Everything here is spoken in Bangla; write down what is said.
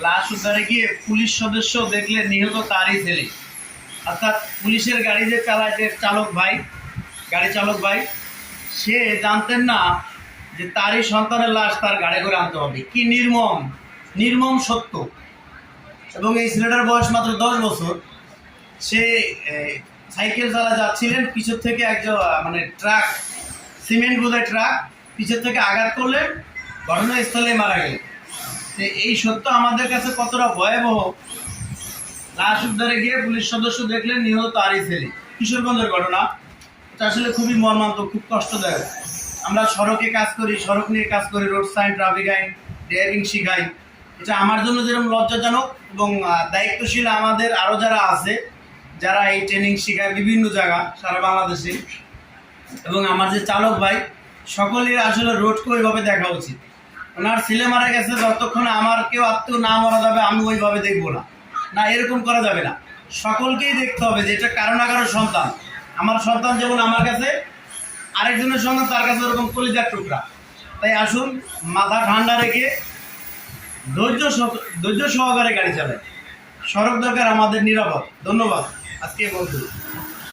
লাশ উদ্ধারে গিয়ে পুলিশ সদস্য দেখলে নিহত তারই ছেলে, অর্থাৎ পুলিশের গাড়ি যে চালায় যে গাড়ি চালক ভাই, সে জানতেন না যে তারই সন্তানের লাশ তার গাড়ি করে আনতে হবে। কি নির্মম নির্মম সত্য। এবং এই ছেলেটার বয়স মাত্র 10 বছর। সে সাইকেল চালা যাচ্ছিলেন, পিছর থেকে একজন মানে ট্রাক, সিমেন্ট বোঝাই ট্রাক পিছর থেকে আঘাত করলেন, ঘটনাস্থলে মারা গেলেন। তো এই সত্য আমাদের কাছে কতটা ভয়াবহ। লাশ উদ্ধারে গিয়ে পুলিশ সদস্য দেখলেন নিহত তারই ছেলে। কিশোরগঞ্জের ঘটনা। এটা আসলে খুবই মর্মান্তিক, খুব কষ্টদায়ক। আমরা সড়কে কাজ করি, সড়ক নিয়ে কাজ করি, রোড সাইন, ট্রাফিক আইন, ড্রাইভিং শিখাই। এটা আমার জন্য যেরকম লজ্জাজনক, এবং দায়িত্বশীল আমাদের আরও যারা আছে, যারা এই ট্রেনিং শেখায় বিভিন্ন জায়গা সারা বাংলাদেশে, এবং আমার যে চালক ভাই, সকলের আসলে রোডকে ওইভাবে দেখা উচিত। ওনার ছেলে মারা গেছে, যতক্ষণ আমার কেউ আত্মীয় না মারা যাবে আমি ওইভাবে দেখবো না, না এরকম করা যাবে না। সকলকেই দেখতে হবে যে এটা কারো না কারো সন্তান। আমার সন্তান যেমন আমার কাছে, আরেকজনের সন্তান তার কাছে ওরকম কলিজার টুকরা। তাই আসুন মাথা ঠান্ডা রেখে ধৈর্য সহকারে গাড়ি চালায়। সড়ক দরকার আমাদের নিরাপদ। ধন্যবাদ। আজকে বন্ধু।